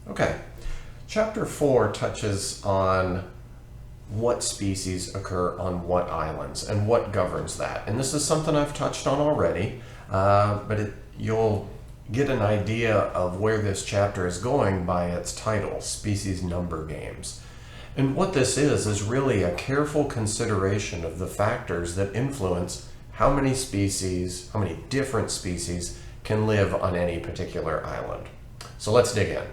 Okay, Chapter 4 touches on what species occur on what islands and what governs that. And this is something I've touched on already, but you'll get an idea of where this chapter is going by its title, Species Number Games. And what this is really a careful consideration of the factors that influence how many species, how many different species can live on any particular island. So let's dig in.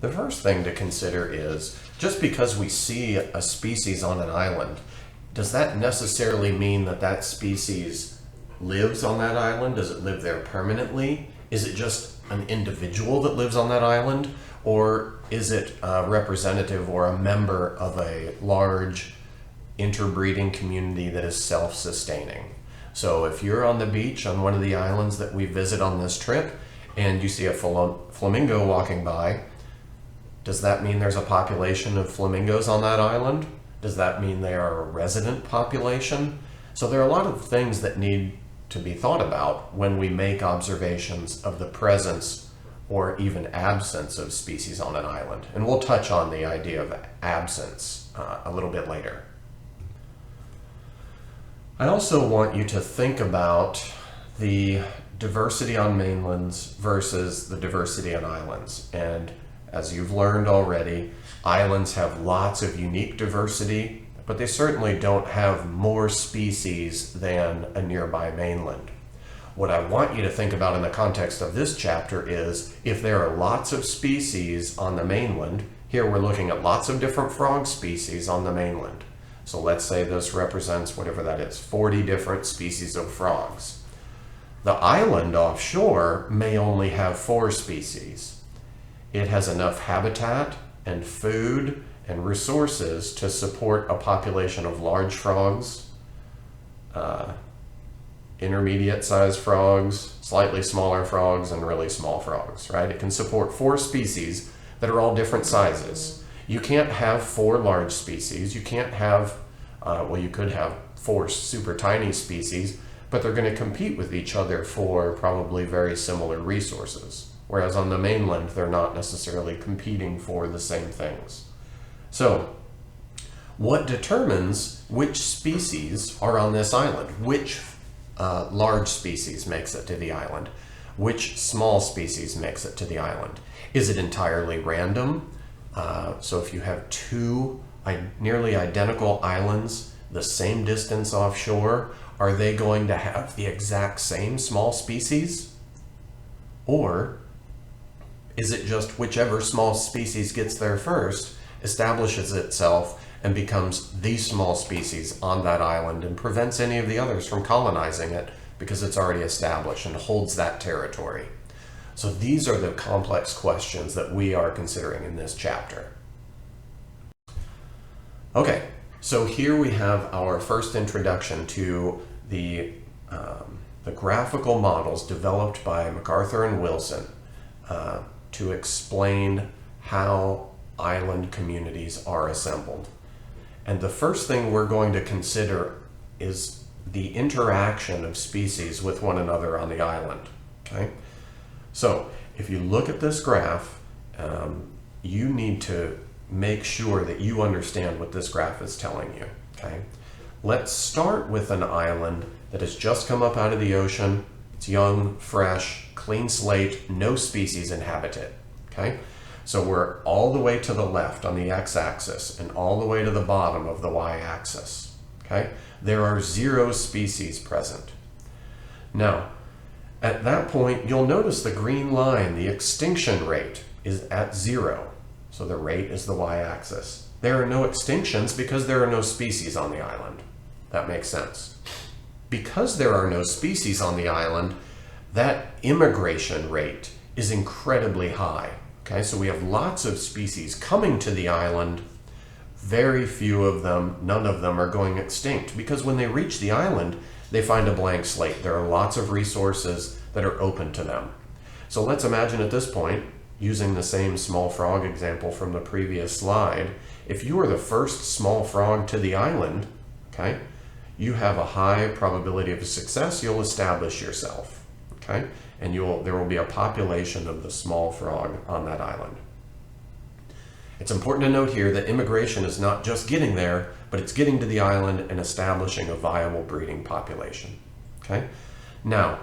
The first thing to consider is, just because we see a species on an island, does that necessarily mean that that species lives on that island? Does it live there permanently? Is it just an individual that lives on that island? Or is it a representative or a member of a large interbreeding community that is self-sustaining? So if you're on the beach on one of the islands that we visit on this trip and you see a flamingo walking by, does that mean there's a population of flamingos on that island? Does that mean they are a resident population? So there are a lot of things that need to be thought about when we make observations of the presence or even absence of species on an island. And we'll touch on the idea of absence a little bit later. I also want you to think about the diversity on mainlands versus the diversity on islands. And as you've learned already, islands have lots of unique diversity, but they certainly don't have more species than a nearby mainland. What I want you to think about in the context of this chapter is, if there are lots of species on the mainland, here we're looking at lots of different frog species on the mainland. So let's say this represents whatever that is, 40 different species of frogs. The island offshore may only have 4 species. It has enough habitat and food and resources to support a population of large frogs, intermediate-sized frogs, slightly smaller frogs, and really small frogs, right? It can support 4 species that are all different sizes. You can't have 4 large species. You can't have, well, you could have 4 super tiny species, but they're going to compete with each other for probably very similar resources. Whereas on the mainland, they're not necessarily competing for the same things. So, what determines which species are on this island? Which large species makes it to the island? Which small species makes it to the island? Is it entirely random? So if you have 2 nearly identical islands, the same distance offshore, are they going to have the exact same small species? Or is it just whichever small species gets there first, establishes itself, and becomes the small species on that island and prevents any of the others from colonizing it because it's already established and holds that territory? So these are the complex questions that we are considering in this chapter. Okay, so here we have our first introduction to the graphical models developed by MacArthur and Wilson to explain how island communities are assembled. And the first thing we're going to consider is the interaction of species with one another on the island. Okay? So if you look at this graph, you need to make sure that you understand what this graph is telling you. Okay? Let's start with an island that has just come up out of the ocean. It's young, fresh, clean slate, no species inhabit it. Okay? So we're all the way to the left on the x-axis and all the way to the bottom of the y-axis. Okay? There are 0 species present. Now, at that point, you'll notice the green line, the extinction rate, is at 0. So the rate is the y-axis. There are no extinctions because there are no species on the island. That makes sense. Because there are no species on the island, that immigration rate is incredibly high. Okay, so we have lots of species coming to the island. Very few of them, none of them, are going extinct because when they reach the island, they find a blank slate. There are lots of resources that are open to them. So let's imagine at this point, using the same small frog example from the previous slide, if you are the first small frog to the island, okay, you have a high probability of success. You'll establish yourself. okay? And there will be a population of the small frog on that island. It's important to note here that immigration is not just getting there, but it's getting to the island and establishing a viable breeding population, okay? Now,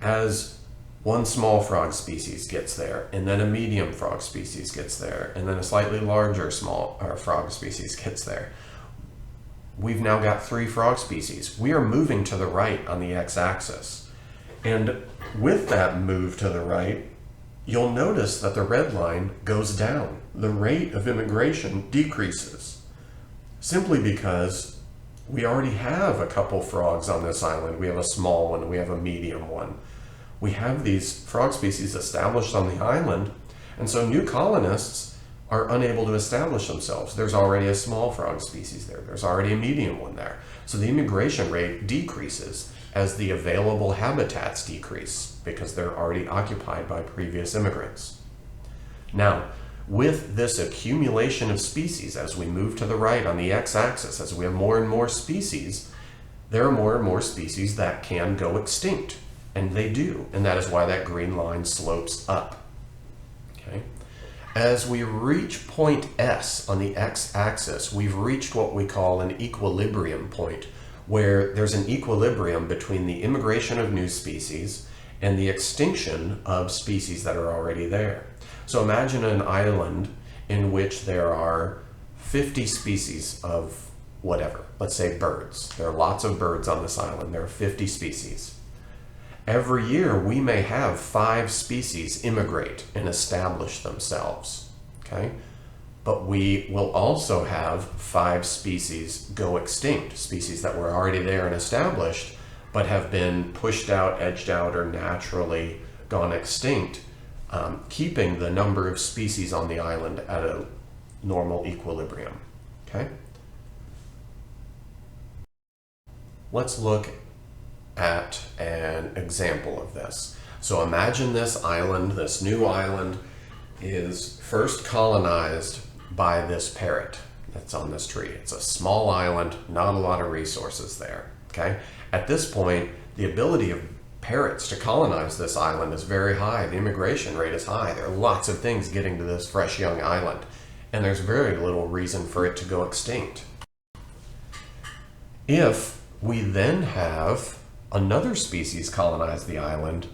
as one small frog species gets there, and then a medium frog species gets there, and then a slightly larger frog species gets there, we've now got 3 frog species. We are moving to the right on the x-axis. And with that move to the right, you'll notice that the red line goes down. The rate of immigration decreases, simply because we already have a couple frogs on this island. We have a small one, we have a medium one. We have these frog species established on the island, and so new colonists are unable to establish themselves. There's already a small frog species there. There's already a medium one there. So the immigration rate decreases as the available habitats decrease because they're already occupied by previous immigrants. Now, with this accumulation of species, as we move to the right on the x-axis, as we have more and more species, there are more and more species that can go extinct. And they do, and that is why that green line slopes up. Okay? As we reach point S on the x-axis, we've reached what we call an equilibrium point, where there's an equilibrium between the immigration of new species and the extinction of species that are already there. So imagine an island in which there are 50 species of whatever, let's say birds. There are lots of birds on this island. There are 50 species. Every year we may have 5 species immigrate and establish themselves, okay? But we will also have 5 species go extinct, species that were already there and established, but have been pushed out, edged out, or naturally gone extinct, keeping the number of species on the island at a normal equilibrium, okay? Let's look at an example of this. So imagine this island, this new island, is first colonized by this parrot that's on this tree. It's a small island, not a lot of resources there, okay? At this point, the ability of parrots to colonize this island is very high. The immigration rate is high. There are lots of things getting to this fresh young island, and there's very little reason for it to go extinct. If we then have another species colonize the island,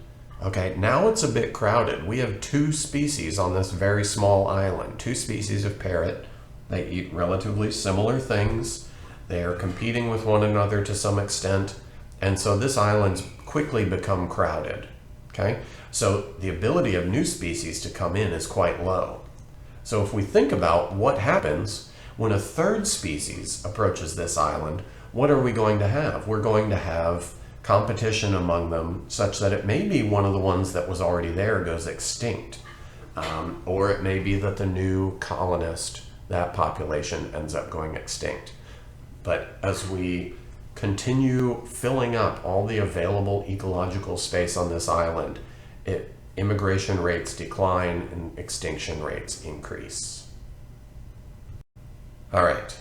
okay, now it's a bit crowded. We have 2 species on this very small island, 2 species of parrot. They eat relatively similar things. They are competing with one another to some extent, and so this island's quickly become crowded, okay? So the ability of new species to come in is quite low. So if we think about what happens when a 3rd species approaches this island, what are we going to have? We're going to have competition among them such that it may be one of the ones that was already there goes extinct. Or it may be that the new colonist, that population ends up going extinct. But as we continue filling up all the available ecological space on this island, immigration rates decline and extinction rates increase. All right,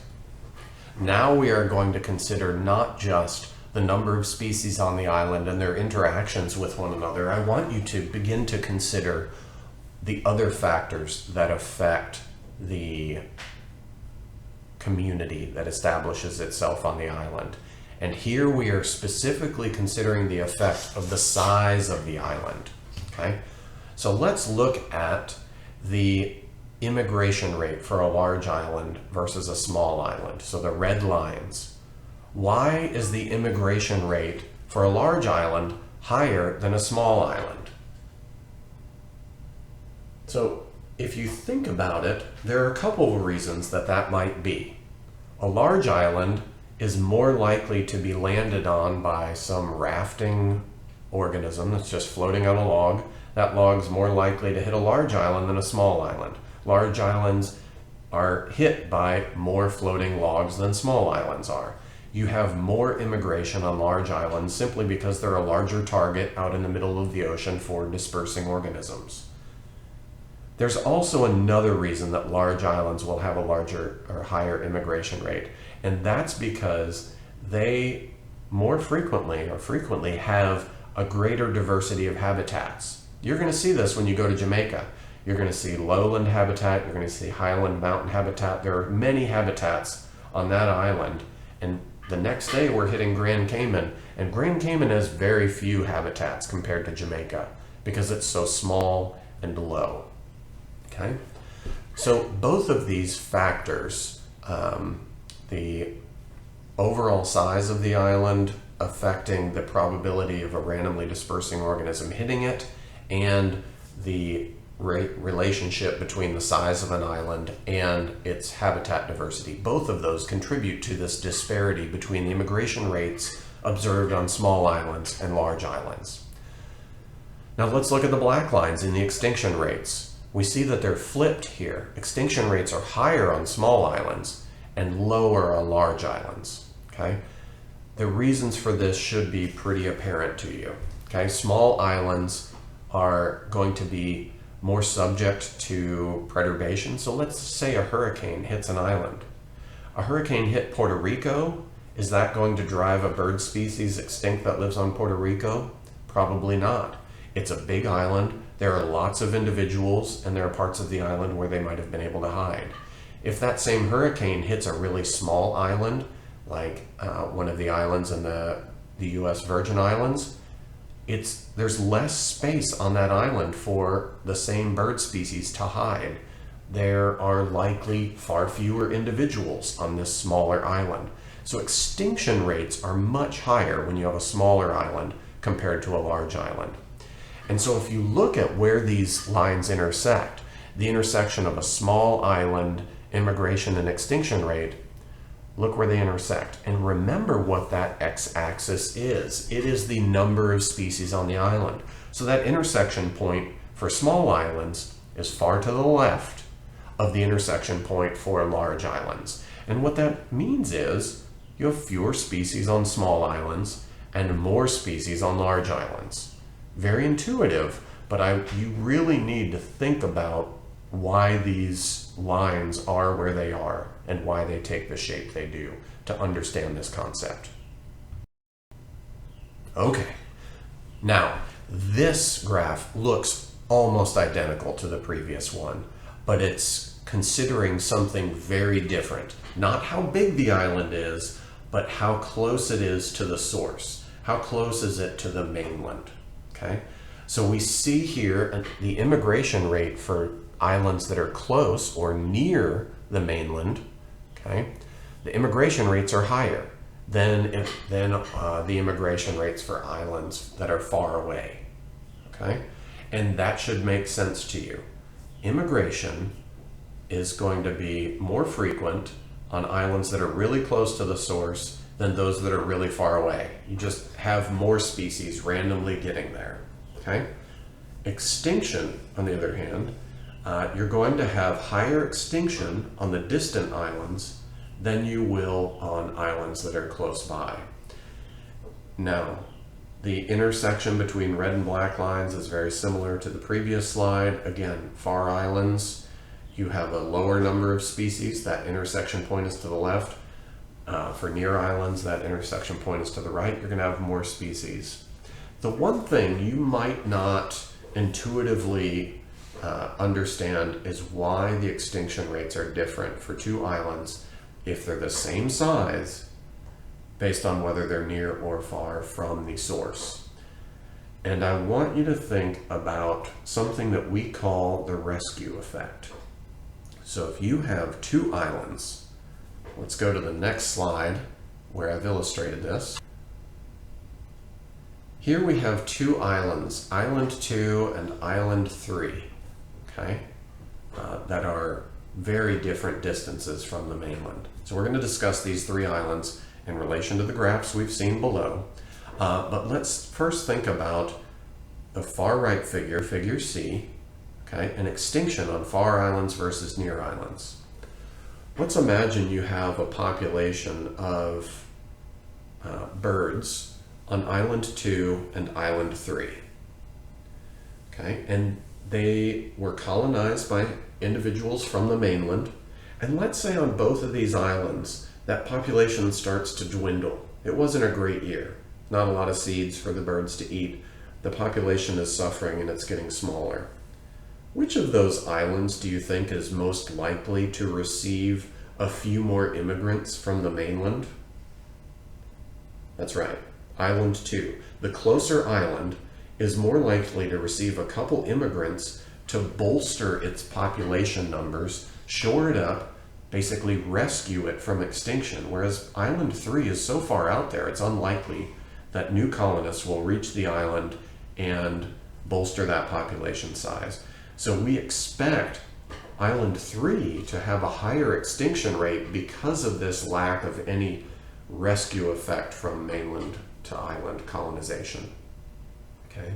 now we are going to consider not just the number of species on the island and their interactions with one another. I want you to begin to consider the other factors that affect the community that establishes itself on the island. And here we are specifically considering the effect of the size of the island, okay? So let's look at the immigration rate for a large island versus a small island. So the red lines. Why is the immigration rate for a large island higher than a small island? So if you think about it, there are a couple of reasons that might be. A large island is more likely to be landed on by some rafting organism that's just floating on a log. That log's more likely to hit a large island than a small island. Large islands are hit by more floating logs than small islands are. You have more immigration on large islands simply because they're a larger target out in the middle of the ocean for dispersing organisms. There's also another reason that large islands will have a larger or higher immigration rate, and that's because they more frequently have a greater diversity of habitats. You're going to see this when you go to Jamaica. You're going to see lowland habitat, you're going to see highland mountain habitat. There are many habitats on that island. And the next day we're hitting Grand Cayman, and Grand Cayman has very few habitats compared to Jamaica because it's so small and low. Okay? So both of these factors, the overall size of the island affecting the probability of a randomly dispersing organism hitting it, and the relationship between the size of an island and its habitat diversity. Both of those contribute to this disparity between the immigration rates observed on small islands and large islands. Now let's look at the black lines in the extinction rates. We see that they're flipped here. Extinction rates are higher on small islands and lower on large islands. Okay? The reasons for this should be pretty apparent to you. Okay? Small islands are going to be more subject to perturbation. So let's say a hurricane hits an island. A hurricane hit Puerto Rico. Is that going to drive a bird species extinct that lives on Puerto Rico? Probably not. It's a big island. There are lots of individuals, and there are parts of the island where they might have been able to hide. If that same hurricane hits a really small island, like one of the islands in the U.S. Virgin Islands, there's less space on that island for the same bird species to hide. There are likely far fewer individuals on this smaller island. So extinction rates are much higher when you have a smaller island compared to a large island. And so if you look at where these lines intersect, the intersection of a small island immigration and extinction rate, look where they intersect. And remember what that x-axis is. It is the number of species on the island. So that intersection point for small islands is far to the left of the intersection point for large islands. And what that means is you have fewer species on small islands and more species on large islands. Very intuitive, but you really need to think about why these lines are where they are and why they take the shape they do to understand this concept. Okay, now this graph looks almost identical to the previous one, but it's considering something very different. Not how big the island is, but how close it is to the source. How close is it to the mainland? Okay, so we see here the immigration rate for islands that are close or near the mainland. Okay, the immigration rates are higher than the immigration rates for islands that are far away. Okay, and that should make sense to you. Immigration is going to be more frequent on islands that are really close to the source than those that are really far away. You just have more species randomly getting there. Okay? Extinction, on the other hand, you're going to have higher extinction on the distant islands than you will on islands that are close by. Now, the intersection between red and black lines is very similar to the previous slide. Again, far islands, you have a lower number of species. That intersection point is to the left. For near islands, that intersection point is to the right. You're going to have more species. The one thing you might not intuitively understand is why the extinction rates are different for two islands if they're the same size based on whether they're near or far from the source. And I want you to think about something that we call the rescue effect. So if you have two islands, let's go to the next slide where I've illustrated this. Here we have two islands, Island 2 and Island 3, okay, that are very different distances from the mainland. So we're going to discuss these three islands in relation to the graphs we've seen below. But let's first think about the far right figure, figure C, okay, an extinction on far islands versus near islands. Let's imagine you have a population of birds on Island 2 and Island 3. Okay, and they were colonized by individuals from the mainland. And let's say on both of these islands, that population starts to dwindle. It wasn't a great year. Not a lot of seeds for the birds to eat. the population is suffering and it's getting smaller. Which of those islands do you think is most likely to receive a few more immigrants from the mainland? That's right, Island 2. The closer island is more likely to receive a couple immigrants to bolster its population numbers, shore it up, basically rescue it from extinction, whereas Island 3 is so far out there, it's unlikely that new colonists will reach the island and bolster that population size. So we expect Island 3 to have a higher extinction rate because of this lack of any rescue effect from mainland to island colonization. Okay,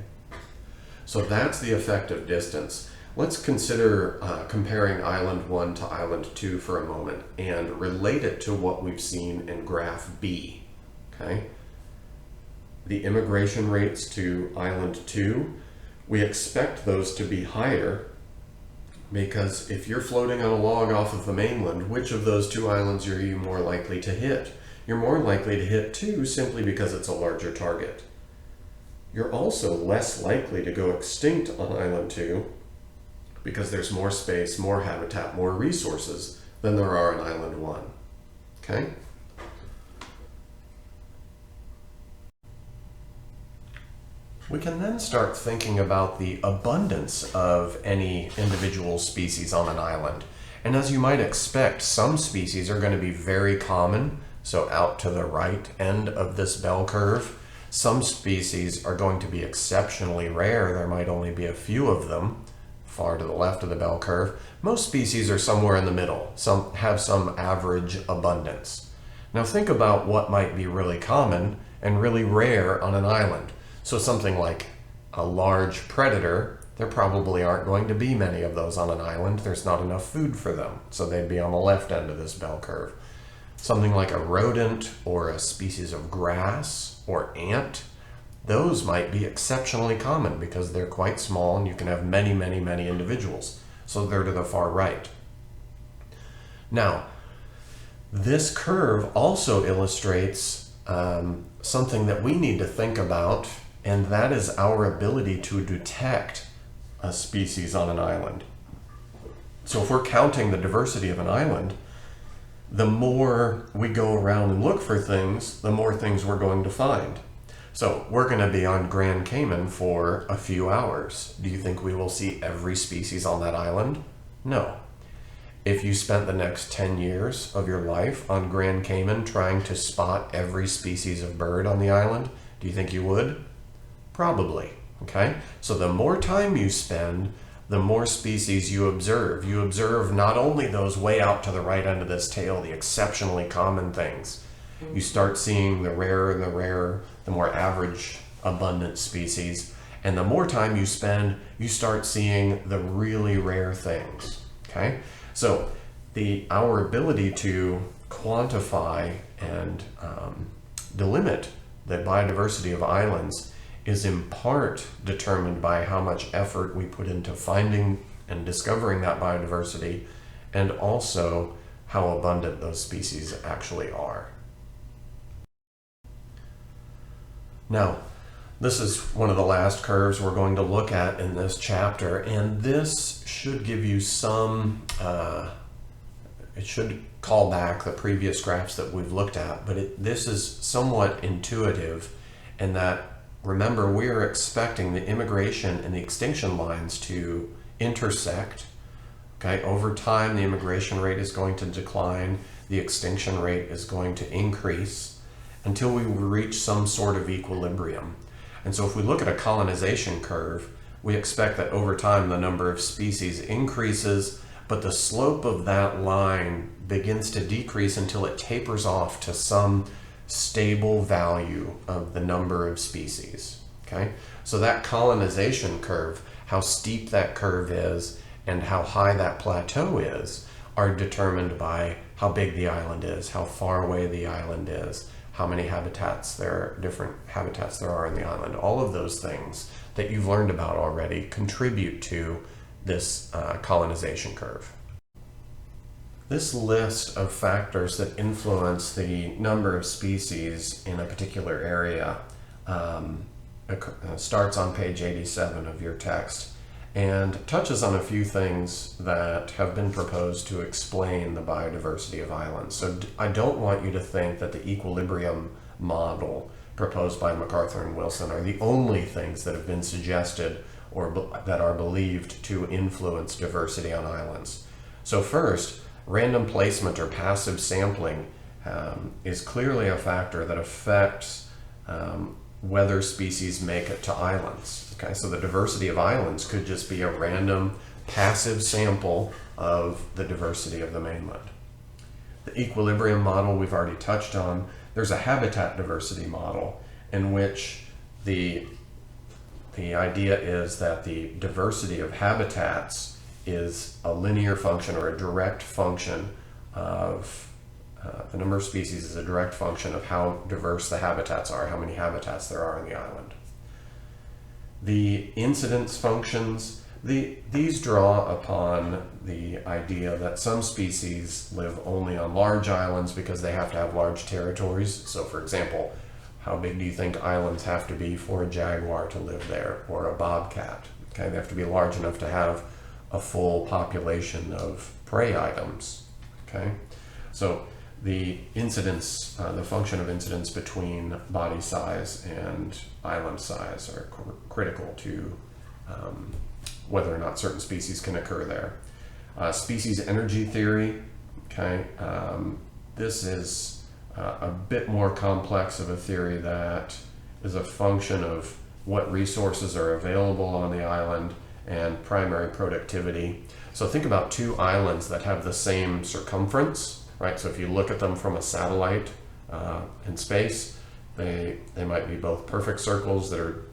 so that's the effective distance. Let's consider comparing Island 1 to Island 2 for a moment and relate it to what we've seen in graph B. Okay, the immigration rates to Island 2, we expect those to be higher because if you're floating on a log off of the mainland, which of those two islands are you more likely to hit? You're more likely to hit 2 simply because it's a larger target. You're also less likely to go extinct on Island 2 because there's more space, more habitat, more resources than there are on Island 1. Okay? We can then start thinking about the abundance of any individual species on an island. And as you might expect, some species are going to be very common, so out to the right end of this bell curve. Some species are going to be exceptionally rare. There might only be a few of them, far to the left of the bell curve. Most species are somewhere in the middle. Some have some average abundance. Now think about what might be really common and really rare on an island. So something like a large predator, there probably aren't going to be many of those on an island. There's not enough food for them, so they'd be on the left end of this bell curve. Something like a rodent or a species of grass or ant, those might be exceptionally common because they're quite small and you can have many, many, many individuals. So they're to the far right. Now, this curve also illustrates something that we need to think about, and that is our ability to detect a species on an island. So if we're counting the diversity of an island, the more we go around and look for things, the more things we're going to find. So we're going to be on Grand Cayman for a few hours. Do you think we will see every species on that island? No. If you spent the next 10 years of your life on Grand Cayman trying to spot every species of bird on the island, do you think you would? Probably. Okay? So the more time you spend, the more species you observe. You observe not only those way out to the right end of this tail, the exceptionally common things. You start seeing the rarer, the more average abundant species. And the more time you spend, you start seeing the really rare things. Okay? So our ability to quantify and delimit the biodiversity of islands is in part determined by how much effort we put into finding and discovering that biodiversity, and also how abundant those species actually are. Now, this is one of the last curves we're going to look at in this chapter, and this should give you some, it should call back the previous graphs that we've looked at, but this is somewhat intuitive in that, remember, we are expecting the immigration and the extinction lines to intersect. Okay, over time, the immigration rate is going to decline, the extinction rate is going to increase until we reach some sort of equilibrium. And so if we look at a colonization curve, we expect that over time the number of species increases, but the slope of that line begins to decrease until it tapers off to some stable value of the number of species. Okay, so that colonization curve, how steep that curve is and how high that plateau is, are determined by how big the island is, how far away the island is, how many different habitats there are in the island. All of those things that you've learned about already contribute to this colonization curve. This list of factors that influence the number of species in a particular area starts on page 87 of your text and touches on a few things that have been proposed to explain the biodiversity of islands. So I don't want you to think that the equilibrium model proposed by MacArthur and Wilson are the only things that have been suggested or that are believed to influence diversity on islands. So first, random placement or passive sampling is clearly a factor that affects whether species make it to islands. Okay, so the diversity of islands could just be a random passive sample of the diversity of the mainland. The equilibrium model we've already touched on. There's a habitat diversity model in which the idea is that the diversity of habitats is a linear function or a direct function of the number of species is a direct function of how diverse the habitats are, how many habitats there are in the island. The incidence functions, these draw upon the idea that some species live only on large islands because they have to have large territories. So for example, how big do you think islands have to be for a jaguar to live there, or a bobcat? Okay, they have to be large enough to have a full population of prey items. Okay, so the incidence, the function of incidence between body size and island size are critical to whether or not certain species can occur there. Species energy theory, okay, this is a bit more complex of a theory that is a function of what resources are available on the island and primary productivity. So think about two islands that have the same circumference. Right, so if you look at them from a satellite in space, they might be both perfect circles that are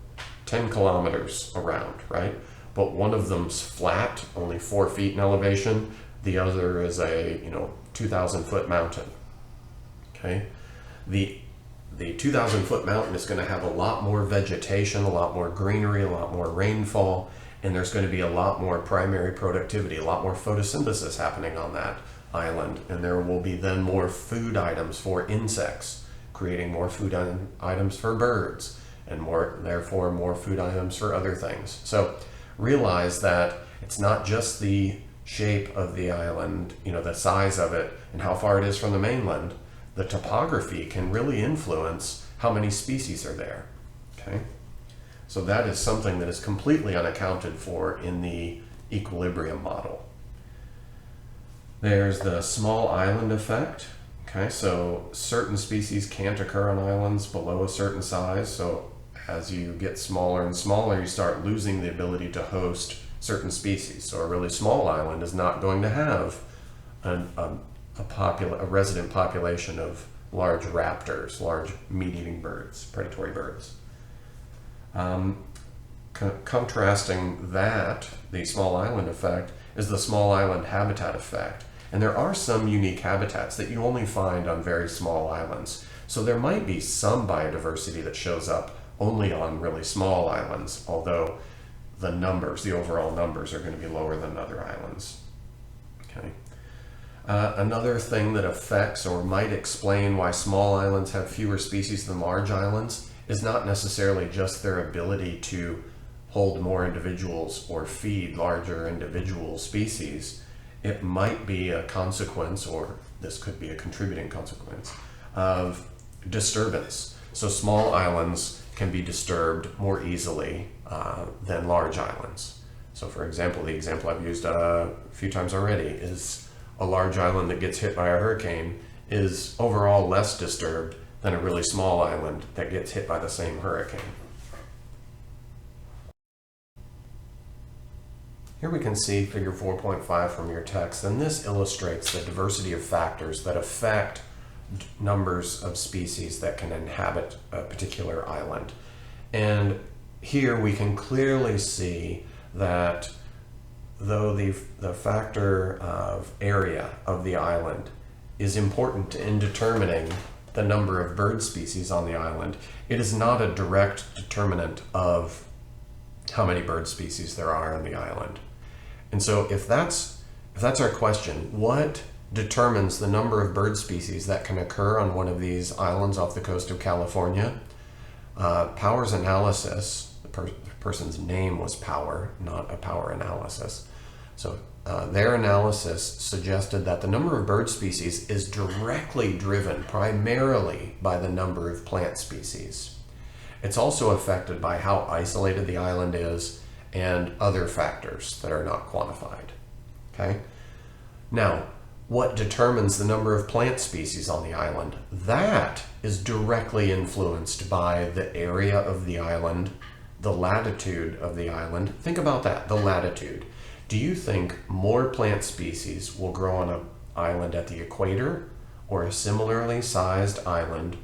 10 kilometers around, right? But one of them's flat, only 4 feet in elevation. The other is a 2,000 foot mountain. Okay, the 2,000 foot mountain is going to have a lot more vegetation, a lot more greenery, a lot more rainfall, and there's going to be a lot more primary productivity, a lot more photosynthesis happening on that island, and there will be then more food items for insects, creating more food items for birds, and therefore more food items for other things. So realize that it's not just the shape of the island, the size of it and how far it is from the mainland. The topography can really influence how many species are there. Okay, so that is something that is completely unaccounted for in the equilibrium model. There's the small island effect. Okay, so certain species can't occur on islands below a certain size. So as you get smaller and smaller, you start losing the ability to host certain species. So a really small island is not going to have a resident population of large raptors, large meat-eating birds, predatory birds. Contrasting that, the small island effect, is the small island habitat effect. And there are some unique habitats that you only find on very small islands. So there might be some biodiversity that shows up only on really small islands, although the overall numbers are going to be lower than other islands. Okay. Another thing that affects or might explain why small islands have fewer species than large islands is not necessarily just their ability to hold more individuals or feed larger individual species. It might be a consequence, or this could be a contributing consequence, of disturbance. So small islands can be disturbed more easily than large islands. So for example, the example I've used a few times already is a large island that gets hit by a hurricane is overall less disturbed than a really small island that gets hit by the same hurricane. Here we can see figure 4.5 from your text, and this illustrates the diversity of factors that affect numbers of species that can inhabit a particular island. And here we can clearly see that though the factor of area of the island is important in determining the number of bird species on the island, it is not a direct determinant of how many bird species there are on the island. And so if that's our question, what determines the number of bird species that can occur on one of these islands off the coast of California? Power's analysis, the person's name was Power, not a power analysis. So their analysis suggested that the number of bird species is directly driven primarily by the number of plant species. It's also affected by how isolated the island is and other factors that are not quantified. Okay? Now, what determines the number of plant species on the island? That is directly influenced by the area of the island, the latitude of the island. Think about that, the latitude. Do you think more plant species will grow on an island at the equator or a similarly sized island,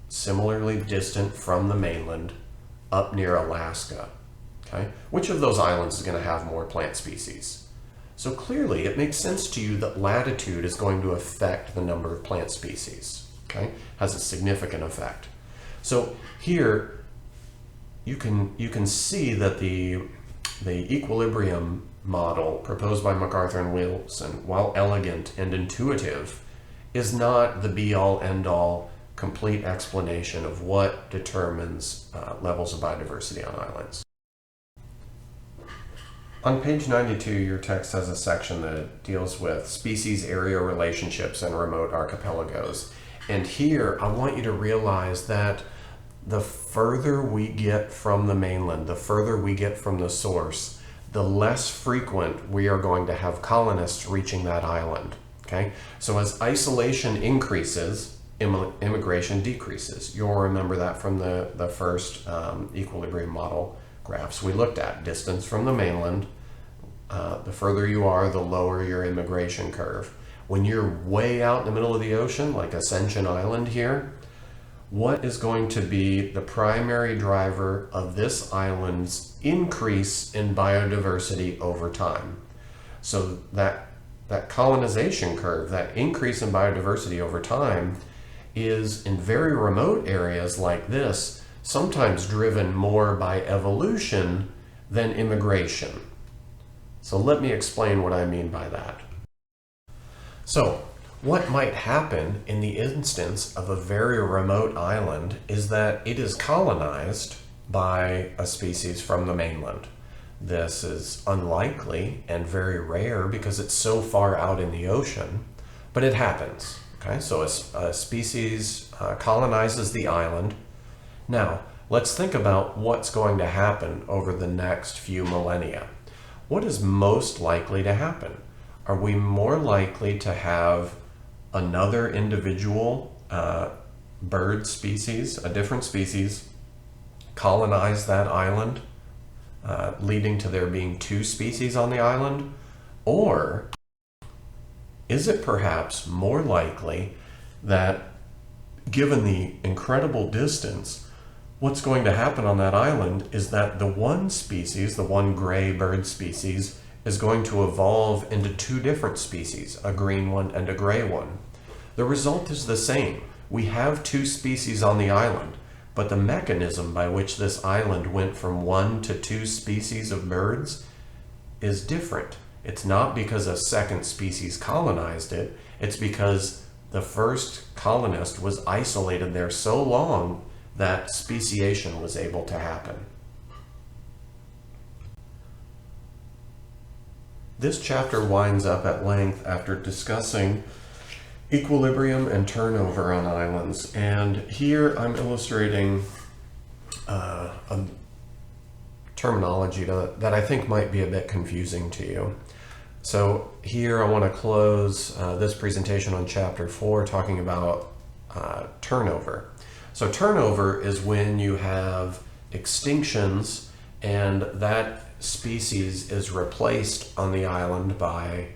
similarly distant from the mainland, up near Alaska? Okay? Which of those islands is going to have more plant species? So clearly it makes sense to you that latitude is going to affect the number of plant species. Okay? Has a significant effect. So here you can see that the equilibrium model proposed by MacArthur and Wilson, while elegant and intuitive, is not the be-all end-all complete explanation of what determines levels of biodiversity on islands. On page 92, your text has a section that deals with species-area relationships and remote archipelagos. And here, I want you to realize that the further we get from the mainland, the further we get from the source, the less frequent we are going to have colonists reaching that island. Okay? So as isolation increases, immigration decreases. You'll remember that from the first equilibrium model graphs we looked at. Distance from the mainland, the further you are, the lower your immigration curve. When you're way out in the middle of the ocean, like Ascension Island here, what is going to be the primary driver of this island's increase in biodiversity over time? So that colonization curve, that increase in biodiversity over time, is in very remote areas like this, sometimes driven more by evolution than immigration. So let me explain what I mean by that. So what might happen in the instance of a very remote island is that it is colonized by a species from the mainland. This is unlikely and very rare because it's so far out in the ocean, but it happens. Okay, so a species colonizes the island. Now, let's think about what's going to happen over the next few millennia. What is most likely to happen? Are we more likely to have another individual bird species, a different species, colonize that island, leading to there being two species on the island? Or is it perhaps more likely that, given the incredible distance, what's going to happen on that island is that the one species, the one gray bird species, is going to evolve into two different species, a green one and a gray one. The result is the same. We have two species on the island, but the mechanism by which this island went from one to two species of birds is different. It's not because a second species colonized it, it's because the first colonist was isolated there so long that speciation was able to happen. This chapter winds up at length after discussing equilibrium and turnover on islands, and here I'm illustrating a terminology that I think might be a bit confusing to you. So here I want to close this presentation on chapter 4 talking about turnover. So turnover is when you have extinctions and that species is replaced on the island by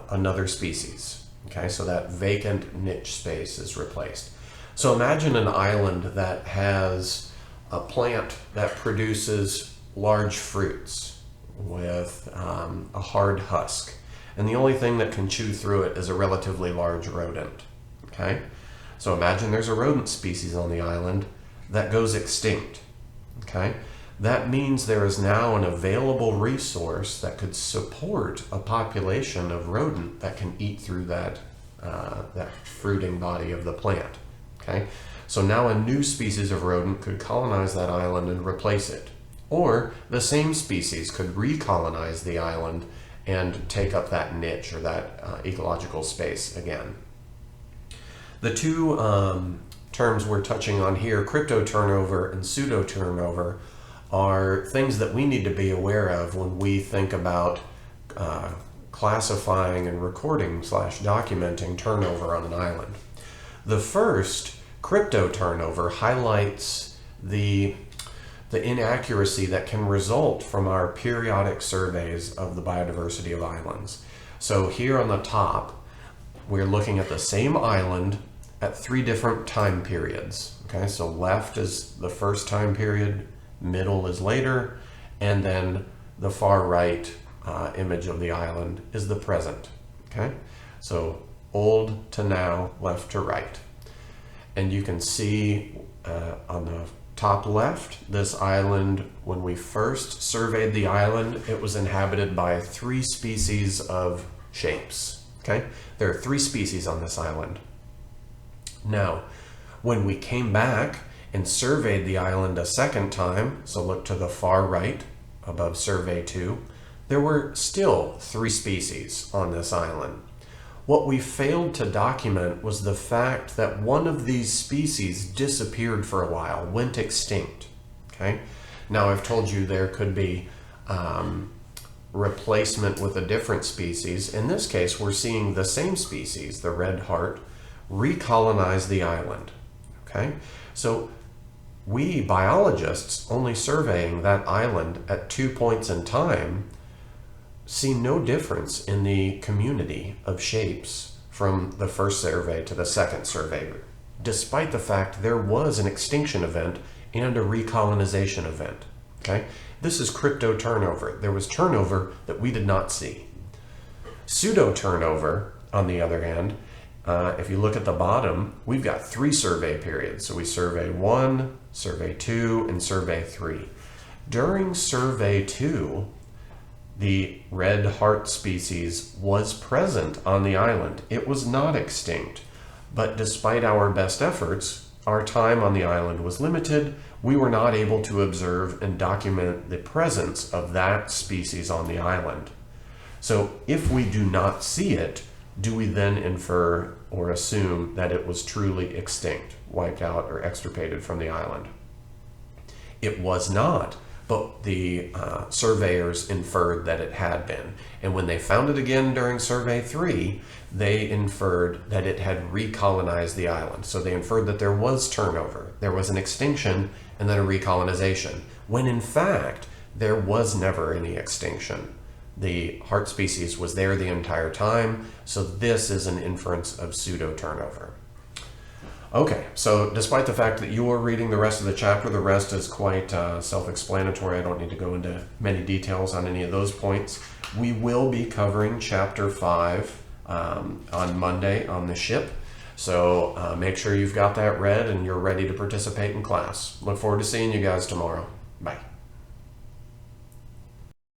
another species. Okay, so that vacant niche space is replaced. So imagine an island that has a plant that produces large fruits with a hard husk, and the only thing that can chew through it is a relatively large rodent. Okay, so imagine there's a rodent species on the island that goes extinct. Okay, that means there is now an available resource that could support a population of rodent that can eat through that fruiting body of the plant. Okay, So now a new species of rodent could colonize that island and replace it. Or the same species could recolonize the island and take up that niche or that ecological space again. The two terms we're touching on here, crypto turnover and pseudo turnover, are things that we need to be aware of when we think about classifying and recording / documenting turnover on an island. The first, crypto turnover, highlights the inaccuracy that can result from our periodic surveys of the biodiversity of islands. So here on the top, we're looking at the same island at 3 different time periods. Okay, so left is the first time period, middle is later, and then the far right image of the island is the present. Okay, so old to now, left to right. And you can see on the top left, this island, when we first surveyed the island, it was inhabited by 3 species of shapes. Okay, there are 3 species on this island. Now, when we came back and surveyed the island a second time, so look to the far right above survey 2, there were still 3 species on this island. What we failed to document was the fact that one of these species disappeared for a while, went extinct. Okay? Now I've told you there could be replacement with a different species. In this case, we're seeing the same species, the red heart, recolonize the island. Okay? So we biologists, only surveying that island at 2 points in time, see no difference in the community of shapes from the first survey to the second survey, despite the fact there was an extinction event and a recolonization event. Okay? This is crypto turnover. There was turnover that we did not see. Pseudo turnover, on the other hand, if you look at the bottom, we've got 3 survey periods. So we survey 1, survey 2, and survey 3. During survey 2, the red heart species was present on the island. It was not extinct. But despite our best efforts, our time on the island was limited. We were not able to observe and document the presence of that species on the island. So if we do not see it, do we then infer or assume that it was truly extinct, wiped out, or extirpated from the island? It was not. But the surveyors inferred that it had been. And when they found it again during survey 3, they inferred that it had recolonized the island. So they inferred that there was turnover. There was an extinction and then a recolonization, when in fact, there was never any extinction. The heart species was there the entire time. So this is an inference of pseudo turnover. Okay, so despite the fact that you are reading the rest of the chapter, the rest is quite self-explanatory. I don't need to go into many details on any of those points. We will be covering chapter 5 on Monday on the ship. So make sure you've got that read and you're ready to participate in class. Look forward to seeing you guys tomorrow. Bye.